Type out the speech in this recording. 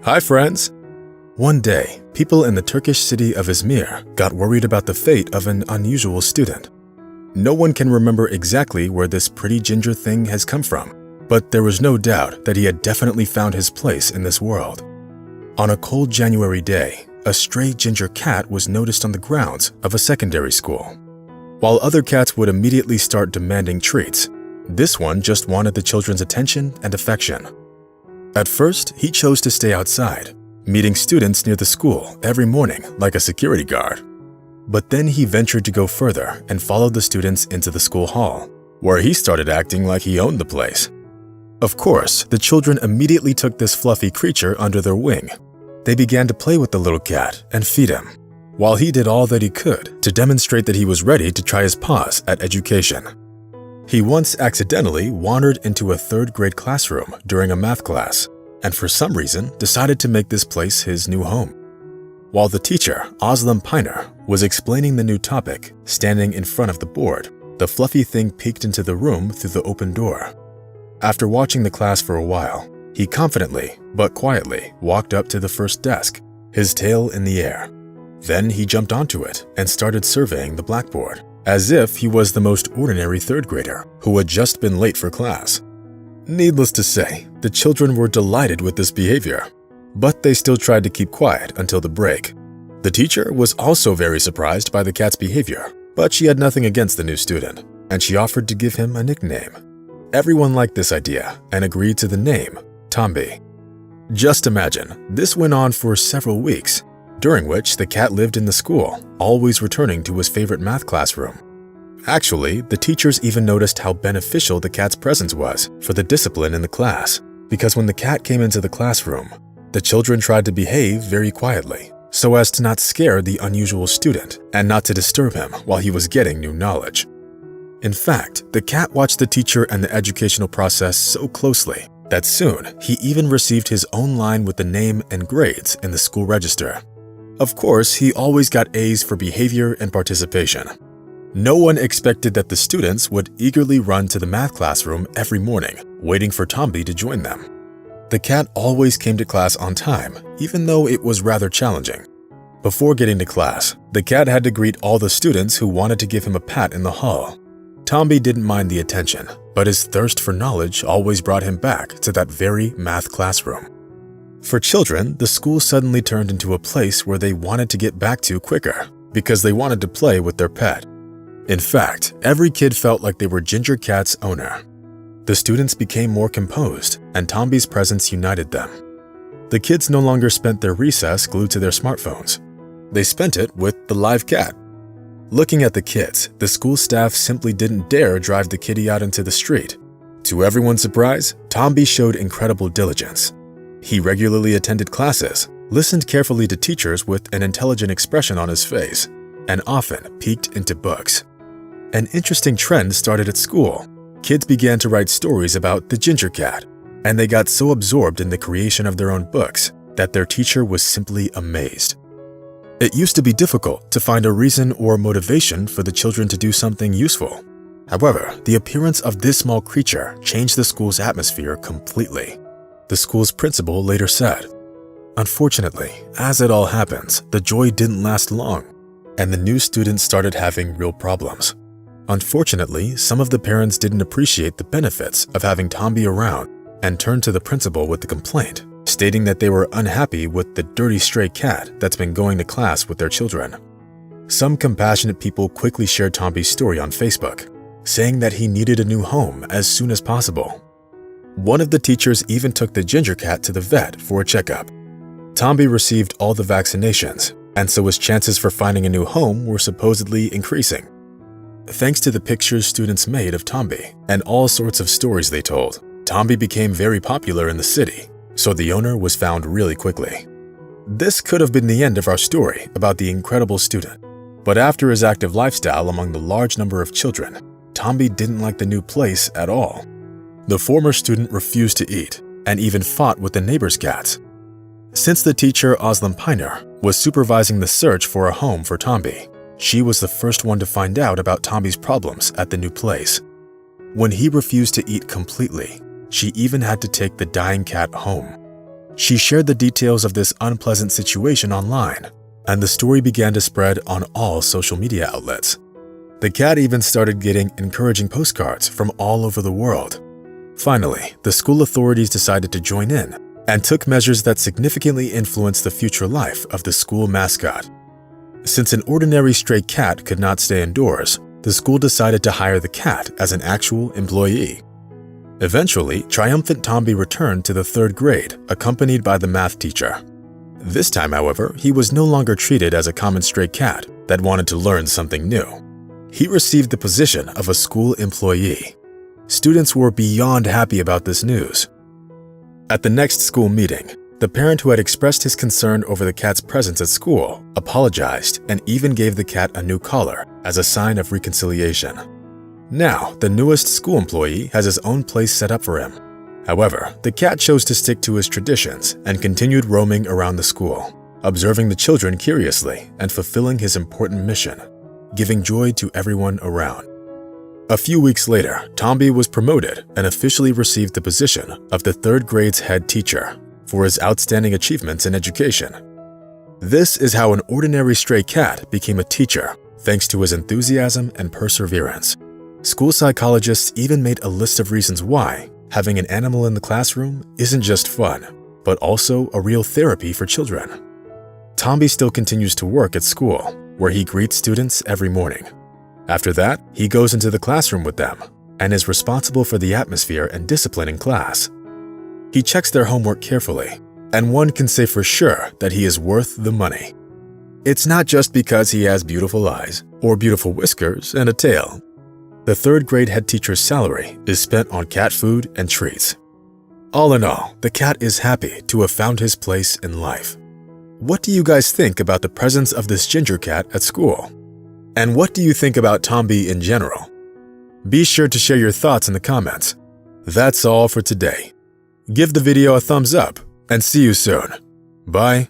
Hi friends! One day, people in the Turkish city of Izmir got worried about the fate of an unusual student. No one can remember exactly where this pretty ginger thing has come from, but there was no doubt that he had definitely found his place in this world. On a cold January day, a stray ginger cat was noticed on the grounds of a secondary school. While other cats would immediately start demanding treats, this one just wanted the children's attention and affection. At first, he chose to stay outside, meeting students near the school every morning like a security guard. But then he ventured to go further and followed the students into the school hall, where he started acting like he owned the place. Of course, the children immediately took this fluffy creature under their wing. They began to play with the little cat and feed him, while he did all that he could to demonstrate that he was ready to try his paws at education. He once accidentally wandered into a third-grade classroom during a math class, and for some reason decided to make this place his new home. While the teacher, Piner, was explaining the new topic, standing in front of the board, the fluffy thing peeked into the room through the open door. After watching the class for a while, he confidently, but quietly, walked up to the first desk, his tail in the air. Then he jumped onto it and started surveying the blackboard, as if he was the most ordinary third grader who had just been late for class. Needless to say, the children were delighted with this behavior, but they still tried to keep quiet until the break. The teacher was also very surprised by the cat's behavior, but she had nothing against the new student, and she offered to give him a nickname. Everyone liked this idea and agreed to the name, Tombi. Just imagine, this went on for several weeks, during which the cat lived in the school, always returning to his favorite math classroom. Actually, the teachers even noticed how beneficial the cat's presence was for the discipline in the class, because when the cat came into the classroom, the children tried to behave very quietly, so as to not scare the unusual student and not to disturb him while he was getting new knowledge. In fact, the cat watched the teacher and the educational process so closely that soon he even received his own line with the name and grades in the school register. Of course, he always got A's for behavior and participation. No one expected that the students would eagerly run to the math classroom every morning, waiting for Tombi to join them. The cat always came to class on time, even though it was rather challenging. Before getting to class, the cat had to greet all the students who wanted to give him a pat in the hall. Tombi didn't mind the attention, but his thirst for knowledge always brought him back to that very math classroom. For children, the school suddenly turned into a place where they wanted to get back to quicker because they wanted to play with their pet. In fact, every kid felt like they were Ginger Cat's owner. The students became more composed, and Tombi's presence united them. The kids no longer spent their recess glued to their smartphones. They spent it with the live cat. Looking at the kids, the school staff simply didn't dare drive the kitty out into the street. To everyone's surprise, Tombi showed incredible diligence. He regularly attended classes, listened carefully to teachers with an intelligent expression on his face, and often peeked into books. An interesting trend started at school. Kids began to write stories about the Ginger Cat, and they got so absorbed in the creation of their own books that their teacher was simply amazed. It used to be difficult to find a reason or motivation for the children to do something useful. However, the appearance of this small creature changed the school's atmosphere completely. The school's principal later said, "Unfortunately, as it all happens, the joy didn't last long, and the new students started having real problems. Unfortunately, some of the parents didn't appreciate the benefits of having Tombi around and turned to the principal with the complaint, stating that they were unhappy with the dirty stray cat that's been going to class with their children." Some compassionate people quickly shared Tombi's story on Facebook, saying that he needed a new home as soon as possible. One of the teachers even took the Ginger Cat to the vet for a checkup. Tombi received all the vaccinations, and so his chances for finding a new home were supposedly increasing. Thanks to the pictures students made of Tombi and all sorts of stories they told, Tombi became very popular in the city, so the owner was found really quickly. This could have been the end of our story about the incredible student, but after his active lifestyle among the large number of children, Tombi didn't like the new place at all. The former student refused to eat and even fought with the neighbor's cats. Since the teacher Piner was supervising the search for a home for Tombi, she was the first one to find out about Tombi's problems at the new place. When he refused to eat completely, she even had to take the dying cat home. She shared the details of this unpleasant situation online, and the story began to spread on all social media outlets. The cat even started getting encouraging postcards from all over the world. Finally, the school authorities decided to join in and took measures that significantly influenced the future life of the school mascot. Since an ordinary stray cat could not stay indoors, the school decided to hire the cat as an actual employee. Eventually, triumphant Tomby returned to the 3rd grade, accompanied by the math teacher. This time, however, he was no longer treated as a common stray cat that wanted to learn something new. He received the position of a school employee. Students were beyond happy about this news. At the next school meeting, the parent who had expressed his concern over the cat's presence at school apologized and even gave the cat a new collar as a sign of reconciliation. Now, the newest school employee has his own place set up for him. However, the cat chose to stick to his traditions and continued roaming around the school, observing the children curiously and fulfilling his important mission, giving joy to everyone around. A few weeks later, Tomby was promoted and officially received the position of the 3rd grade's head teacher for his outstanding achievements in education. This is how an ordinary stray cat became a teacher, thanks to his enthusiasm and perseverance. School psychologists even made a list of reasons why having an animal in the classroom isn't just fun, but also a real therapy for children. Tomby still continues to work at school, where he greets students every morning. After that, he goes into the classroom with them and is responsible for the atmosphere and discipline in class. He checks their homework carefully, and one can say for sure that he is worth the money. It's not just because he has beautiful eyes or beautiful whiskers and a tail. The 3rd grade head teacher's salary is spent on cat food and treats. All in all, the cat is happy to have found his place in life. What do you guys think about the presence of this ginger cat at school? And what do you think about Tomby in general? Be sure to share your thoughts in the comments. That's all for today. Give the video a thumbs up and see you soon. Bye.